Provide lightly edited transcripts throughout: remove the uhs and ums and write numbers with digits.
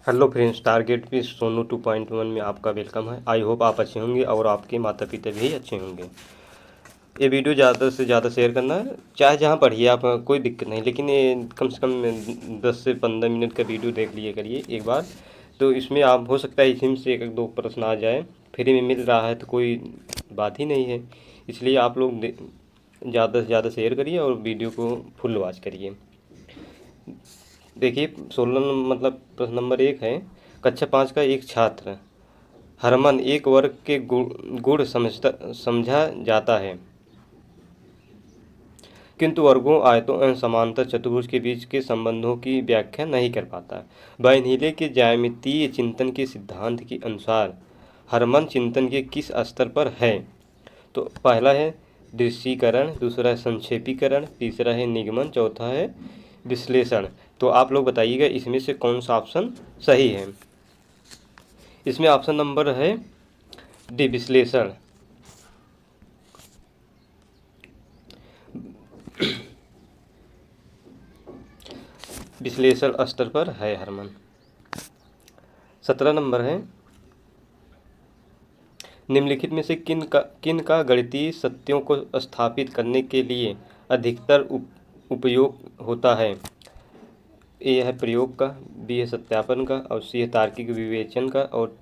Hello friends, target भी सोनू 2.1 में आपका वेलकम है। आई होप आप अच्छे होंगे और आपके माता पिता भी अच्छे होंगे। ये वीडियो ज़्यादा से ज़्यादा शेयर करना है, चाहे जहाँ पढ़िए आप, कोई दिक्कत नहीं, लेकिन ये कम से कम 10 से 15 मिनट का वीडियो देख लिए करिए एक बार। तो इसमें आप हो सकता है इसी में से एक दो प्रश्न आ जाए, फ्री में मिल रहा है तो कोई बात ही नहीं है। इसलिए आप लोग ज़्यादा से ज़्यादा शेयर करिए और वीडियो को फुल वॉच करिए। देखिए 16 मतलब प्रश्न नंबर 1 है। कक्षा 5 का एक छात्र हरमन एक वर्ग के गुण समझा जाता है, किंतु वर्गों, आयतों एवं समांतर चतुर्भुज के बीच के संबंधों की व्याख्या नहीं कर पाता। बर्नौली के ज्यामितीय चिंतन के सिद्धांत के अनुसार हरमन चिंतन के किस स्तर पर है? तो पहला है दृश्यीकरण, दूसरा है संक्षेपीकरण, तीसरा है निगमन, चौथा है विश्लेषण। तो आप लोग बताइएगा इसमें से कौन सा ऑप्शन सही है। इसमें ऑप्शन नंबर है डी, विश्लेषण। विश्लेषण स्तर पर है हरमन। 17 नंबर है, निम्नलिखित में से किन का गणितीय सत्यों को स्थापित करने के लिए अधिकतर उपयोग होता है? ए है प्रयोग का, बी है सत्यापन का, और सी है तार्किक विवेचन का, और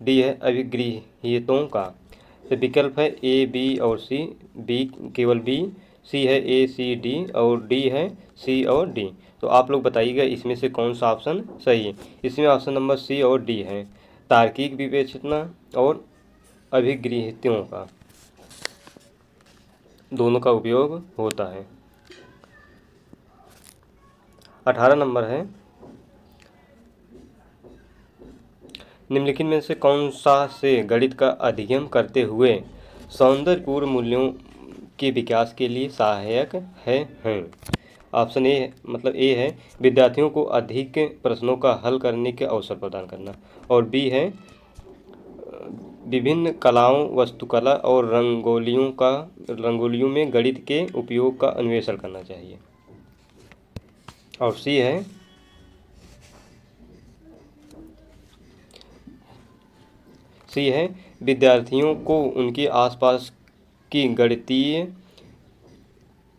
डी है अभिगृह्यतों का। तो विकल्प है ए, बी और सी, बी केवल बी, सी है ए, सी, डी, और डी है सी और डी। तो आप लोग बताइएगा इसमें से कौन सा ऑप्शन सही है। इसमें ऑप्शन नंबर सी और डी है, तार्किक विवेचना और अभिगृह्यतों का, दोनों का उपयोग होता है। 18 नंबर है, निम्नलिखित में से कौन सा से गणित का अध्ययन करते हुए सौंदर्यपूर्ण मूल्यों के विकास के लिए सहायक हैं? ऑप्शन ए मतलब ए है विद्यार्थियों को अधिक प्रश्नों का हल करने के अवसर प्रदान करना, और बी है विभिन्न कलाओं, वास्तुकला और रंगोलियों में गणित के उपयोग का अन्वेषण करना चाहिए, और सी है विद्यार्थियों को उनके आसपास की गणितीय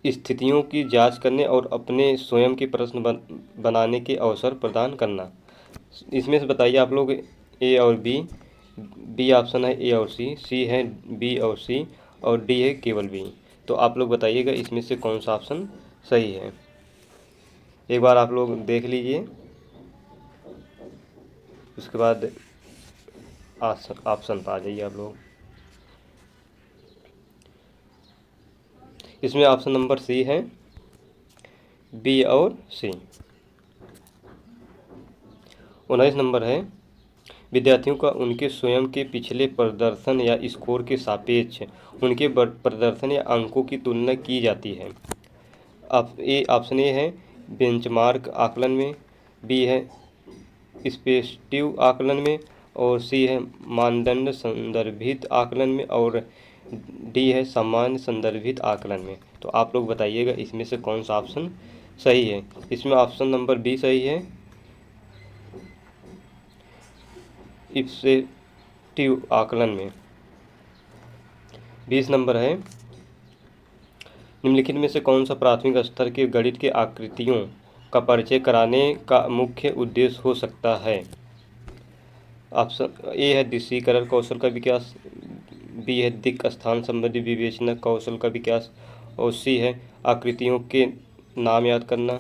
स्थितियों की जांच करने और अपने स्वयं के प्रश्न बनाने के अवसर प्रदान करना। इसमें से बताइए आप लोग ए और बी। बी ऑप्शन है ए और सी है बी और सी, और डी है केवल बी। तो आप लोग बताइएगा इसमें से कौन सा ऑप्शन सही है। एक बार आप लोग देख लीजिए, उसके बाद ऑप्शन पर आ जाइए आप लोग। इसमें ऑप्शन नंबर सी है बी और सी। 19 नंबर है, विद्यार्थियों का उनके स्वयं के पिछले प्रदर्शन या स्कोर के सापेक्ष उनके प्रदर्शन या अंकों की तुलना की जाती है। ऑप्शन ए है बेंचमार्क आकलन में, बी है स्पेसिटिव आकलन में, और सी है मानदंड संदर्भित आकलन में, और डी है सामान्य संदर्भित आकलन में। तो आप लोग बताइएगा इसमें से कौन सा ऑप्शन सही है। इसमें ऑप्शन नंबर बी सही है, स्पेसिटिव आकलन में। 20 नंबर है, निम्नलिखित में से कौन सा प्राथमिक स्तर के गणित के आकृतियों का परिचय कराने का मुख्य उद्देश्य हो सकता है? ऑप्शन ए है दृश्यीकरण कौशल का विकास, बी है दिक् स्थान संबंधी विवेचना कौशल का विकास, और सी है आकृतियों के नाम याद करना।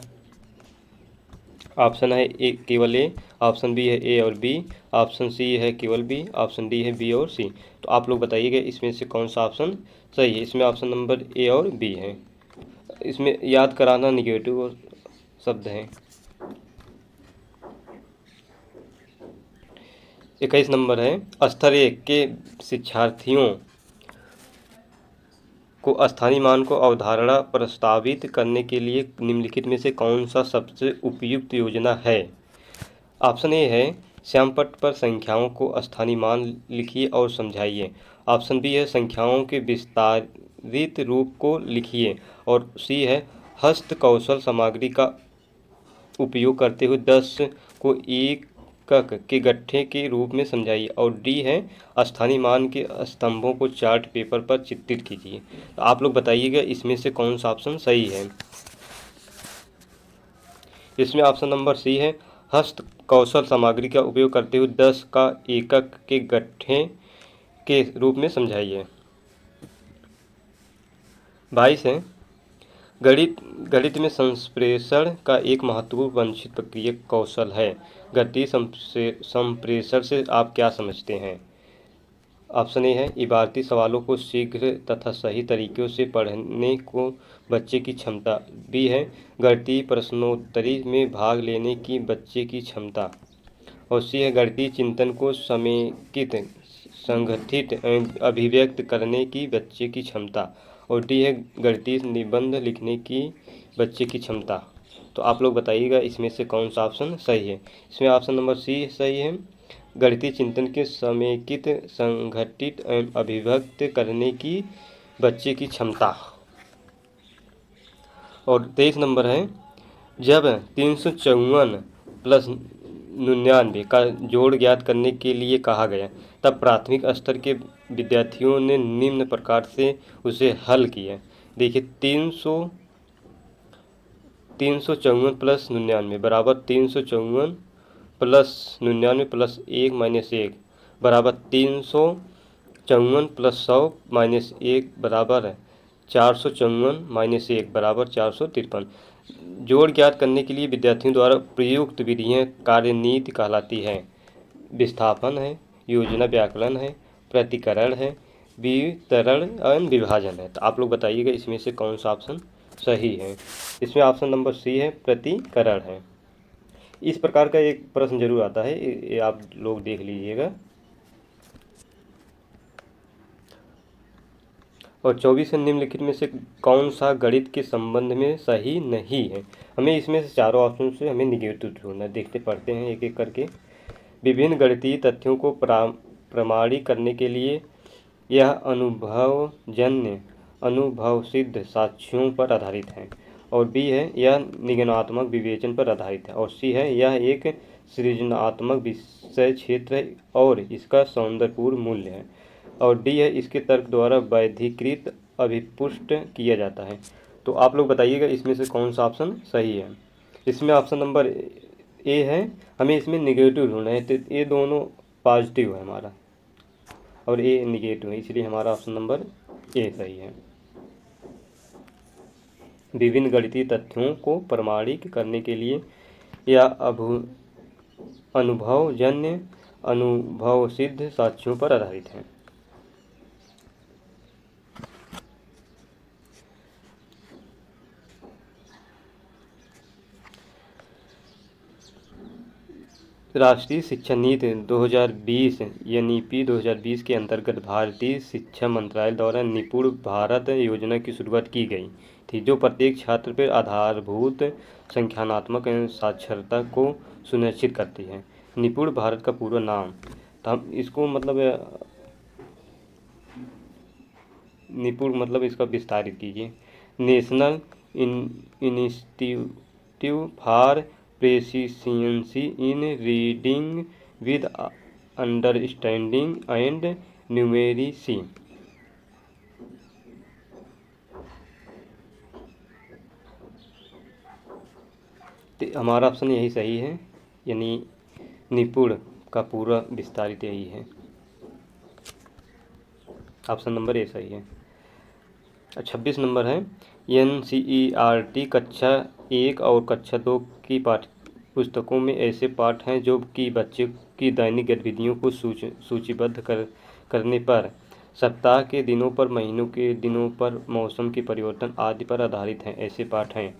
ऑप्शन है ए केवल ए, ऑप्शन बी है ए और बी, ऑप्शन सी है केवल बी, ऑप्शन डी है बी और सी। तो आप लोग बताइएगा इसमें से कौन सा ऑप्शन सही है। इसमें ऑप्शन नंबर ए और बी है। इसमें याद कराना निगेटिव शब्द है। 21 नंबर है, स्तर 1 के शिक्षार्थियों को स्थानीय मान को अवधारणा प्रस्तावित करने के लिए निम्नलिखित में से कौन सा सबसे उपयुक्त योजना है? ऑप्शन ए है श्यामपट्ट पर संख्याओं को स्थानीय मान लिखिए और समझाइए, ऑप्शन बी है संख्याओं के विस्तारित रूप को लिखिए, और सी है हस्त कौशल सामग्री का उपयोग करते हुए 10 को 1 एकक के गट्ठे के रूप में समझाइए। और डी है स्थानीय मान के स्तंभों को चार्ट पेपर पर चित्रित कीजिए। तो आप लोग बताइएगा इसमें से कौन सा ऑप्शन सही है। इसमें ऑप्शन नंबर सी है हस्त कौशल सामग्री का उपयोग करते हुए 10 का एकक के गट्ठे के रूप में समझाइए। 22 है गणित में संप्रेषण का एक महत्वपूर्ण वांछित प्रक्रिया कौशल है। गणितीय संप्रेषण से आप क्या समझते हैं। ऑप्शन ए है इबारती सवालों को शीघ्र तथा सही तरीक़ों से पढ़ने को बच्चे की क्षमता। बी है गणितीय प्रश्नोत्तरी में भाग लेने की बच्चे की क्षमता। और सी है गणितीय चिंतन को समेकित संगठित अभिव्यक्त करने की बच्चे की क्षमता। और डी है गणितीय निबंध लिखने की बच्चे की क्षमता। तो आप लोग बताइएगा इसमें से कौन सा ऑप्शन सही है। इसमें ऑप्शन नंबर सी सही है गणितीय चिंतन के समेकित संगठित अभिव्यक्त करने की बच्चे की क्षमता। और 23 नंबर है जब 354 प्लस 99 का जोड़ ज्ञात करने के लिए कहा गया तब प्राथमिक स्तर के विद्यार्थियों ने निम्न प्रकार से उसे हल किया। देखिए 354 प्लस 99 बराबर 354 प्लस 99 प्लस 1 माइनस 1 बराबर 354 प्लस 100 माइनस 1 बराबर 454 माइनस 1 बराबर 453। जोड़ ज्ञात करने के लिए विद्यार्थियों द्वारा प्रयुक्त विधियाँ कार्यनीति कहलाती हैं। विस्थापन है, योजना व्याकलन है, प्रतिकरण है, वितरण और विभाजन है। तो आप लोग बताइएगा इसमें से कौन सा ऑप्शन सही है। इसमें ऑप्शन नंबर सी है प्रतिकरण है। इस प्रकार का एक प्रश्न जरूर आता है, ये आप लोग देख लीजिएगा। और 24 निम्नलिखित में से कौन सा गणित के संबंध में सही नहीं है। हमें इसमें से चारों ऑप्शन से हमें निगेटिव ढूंढना है। देखते पढ़ते हैं एक एक करके। विभिन्न गणितीय तथ्यों को प्रमाणित करने के लिए यह अनुभवजन्य अनुभव सिद्ध साक्ष्यों पर आधारित है। और बी है यह निगमनात्मक विवेचन पर आधारित है। और सी है यह एक सृजनात्मक विषय क्षेत्र है और इसका सौंदर्यपूर्ण मूल्य है। और डी है इसके तर्क द्वारा वैधीकृत अभिपुष्ट किया जाता है। तो आप लोग बताइएगा इसमें से कौन सा ऑप्शन सही है। इसमें ऑप्शन नंबर ए है हमें इसमें निगेटिव ढूंढना है। तो ये दोनों पॉजिटिव है हमारा और ए निगेटिव है, इसलिए हमारा ऑप्शन नंबर ए सही है। विभिन्न गणितीय तथ्यों को प्रमाणित करने के लिए या अनुभवजन्य अनुभव सिद्ध साक्ष्यों पर आधारित है। राष्ट्रीय शिक्षा नीति 2020 NEP 2020 के अंतर्गत भारतीय शिक्षा मंत्रालय द्वारा निपुण भारत योजना की शुरुआत की गई थी, जो प्रत्येक छात्र पर आधारभूत संख्यात्मक साक्षरता को सुनिश्चित करती है। निपुण भारत का पूरा नाम, तो हम इसको मतलब निपुण मतलब इसका विस्तारित कीजिए। National institute for proficiency in reading with understanding and numeracy. तो हमारा ऑप्शन यही सही है, यानी निपुण का पूरा विस्तारित यही है। ऑप्शन नंबर ए सही है। 26 नंबर है NCERT कक्षा 1 और कक्षा 2 की पुस्तकों में ऐसे पाठ हैं जो कि बच्चे की दैनिक गतिविधियों को सूचीबद्ध करने पर, सप्ताह के दिनों पर, महीनों के दिनों पर, मौसम के परिवर्तन आदि पर आधारित हैं। ऐसे पाठ हैं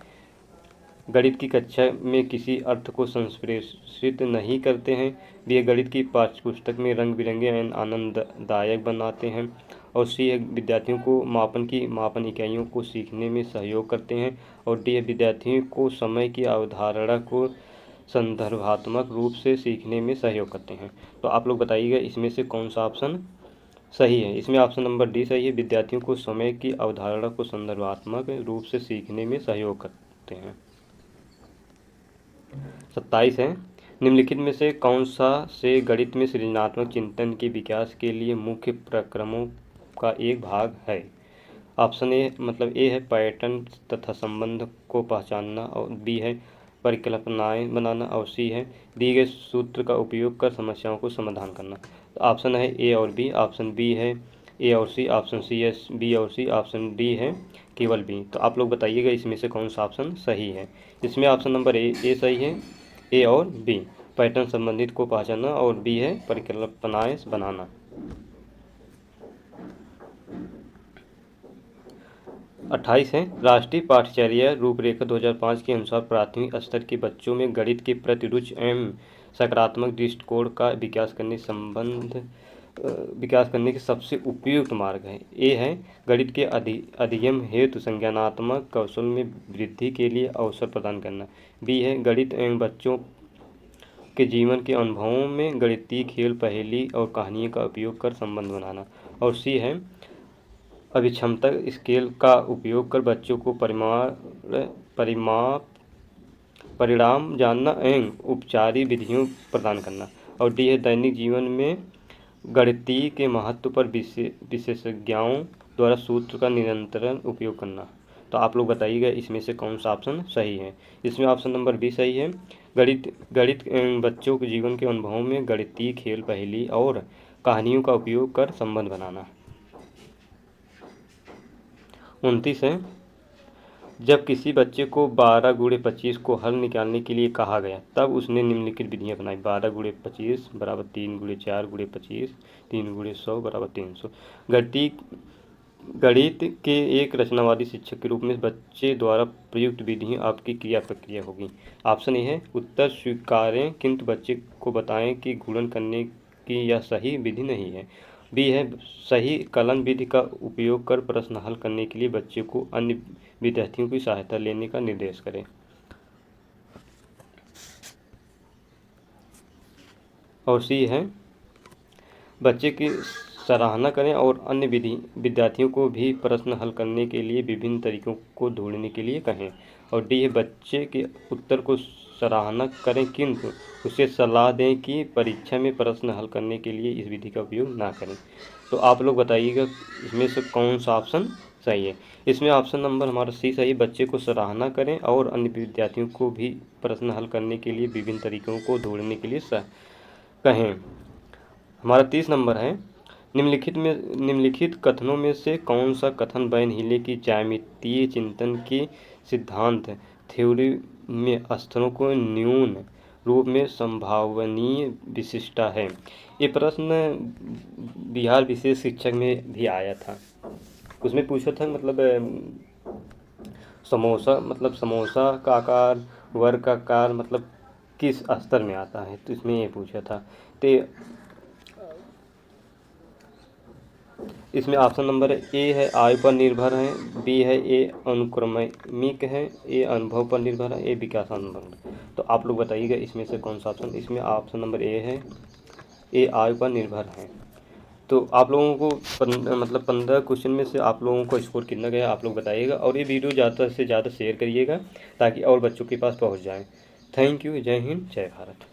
गणित की कक्षा में किसी अर्थ को संप्रेषित नहीं करते हैं। वे गणित की पाठ्यपुस्तक में रंग बिरंगे एवं आनंददायक बनाते हैं। और सी है विद्यार्थियों को मापन इकाइयों को सीखने में सहयोग करते हैं। और डी है विद्यार्थियों को समय की अवधारणा को संदर्भात्मक रूप से सीखने में सहयोग करते हैं। तो आप लोग बताइएगा इसमें से कौन सा ऑप्शन सही है। इसमें ऑप्शन नंबर डी सही है, विद्यार्थियों को समय की अवधारणा को संदर्भात्मक रूप से सीखने में सहयोग करते हैं। 27 है निम्नलिखित में से कौन सा से गणित में सृजनात्मक चिंतन के विकास के लिए मुख्य प्रक्रमों का एक भाग है? ऑप्शन ए मतलब ए है पैटर्न तथा संबंध को पहचानना, और बी है परिकल्पनाएं बनाना, और सी है दिए गए सूत्र का उपयोग कर समस्याओं को समाधान करना। तो ऑप्शन है ए और बी, ऑप्शन बी है ए और सी, ऑप्शन सी है बी और सी, ऑप्शन डी है केवल बी। तो आप लोग बताइएगा इसमें से कौन सा ऑप्शन सही है। इसमें ऑप्शन नंबर ए सही है, ए और बी पैटर्न संबंधित को पहचानना, और बी है परिकल्पनाएं बनाना। 28 है राष्ट्रीय पाठ्यचर्या रूपरेखा 2005 के अनुसार प्राथमिक स्तर के बच्चों में गणित के प्रति रुचि एवं सकारात्मक दृष्टिकोण का विकास करने के सबसे उपयुक्त मार्ग है। ए है गणित के अधिगम हेतु संज्ञानात्मक कौशल में वृद्धि के लिए अवसर प्रदान करना, बी है गणित एवं बच्चों के जीवन के अनुभवों में गणितीय खेल पहेली और कहानियों का उपयोग कर संबंध बनाना, और सी है अभिक्षमता स्केल का उपयोग कर बच्चों को परिणाम जानना एवं उपचारिक विधियों प्रदान करना, और डी है दैनिक जीवन में गणितीय के महत्व पर विशेषज्ञों द्वारा सूत्र का निरंतर उपयोग करना। तो आप लोग बताइएगा इसमें से कौन सा ऑप्शन सही है। इसमें ऑप्शन नंबर बी सही है, गणित बच्चों के जीवन के अनुभवों में गणितीय खेल पहेली और कहानियों का उपयोग कर संबंध बनाना। 29 है जब किसी बच्चे को 12 गुणे 25 को हल निकालने के लिए कहा गया तब उसने निम्नलिखित विधियां अपनाई। 12 गुणे 25 बराबर 3 गुणे 4 गुणे 25, 3 गुणे 100 बराबर 300। गणित के एक रचनावादी शिक्षक के रूप में बच्चे द्वारा प्रयुक्त विधियां आपकी क्रिया प्रक्रिया होगी। ऑप्शन ए है उत्तर स्वीकारें किंतु बच्चे को बताएं कि गुणन करने की यह सही विधि नहीं है, बी है सही कलन विधि का उपयोग कर प्रश्न हल करने के लिए बच्चे को अन्य विद्यार्थियों की सहायता लेने का निर्देश करें, और सी है बच्चे की सराहना करें और अन्य विद्यार्थियों को भी प्रश्न हल करने के लिए विभिन्न तरीकों को ढूंढने के लिए कहें, और डी है बच्चे के उत्तर को सराहना करें किंतु उसे सलाह दें कि परीक्षा में प्रश्न हल करने के लिए इस विधि का उपयोग ना करें। तो आप लोग बताइएगा इसमें से कौन सा ऑप्शन सही है। इसमें ऑप्शन नंबर हमारा सी सही, बच्चे को सराहना करें और अन्य विद्यार्थियों को भी प्रश्न हल करने के लिए विभिन्न तरीकों को ढूंढने के लिए कहें। हमारा 30 नंबर है निम्नलिखित कथनों में से कौन सा कथन बर्नहीले की ज्यामितीय चिंतन के सिद्धांत थ्योरी में स्तरों को न्यून रूप में संभावनीय विशिष्टता है। ये प्रश्न बिहार विशेष शिक्षक में भी आया था। उसमें पूछा था समोसा का आकार वर्ग का आकार मतलब किस स्तर में आता है, तो इसमें ये पूछा था। तो इसमें ऑप्शन नंबर ए है आयु पर निर्भर है, बी है ए अनुक्रमिक है, ए अनुभव पर निर्भर है, ए विकासात्मक। तो आप लोग बताइएगा इसमें से कौन सा ऑप्शन। इसमें ऑप्शन नंबर ए है ए आयु पर निर्भर है। तो आप लोगों को 15 क्वेश्चन में से आप लोगों को स्कोर कितना गया आप लोग बताइएगा, और ये वीडियो ज़्यादा से ज़्यादा शेयर करिएगा ताकि और बच्चों के पास पहुँच जाए। Thank you. जय हिंद जय भारत।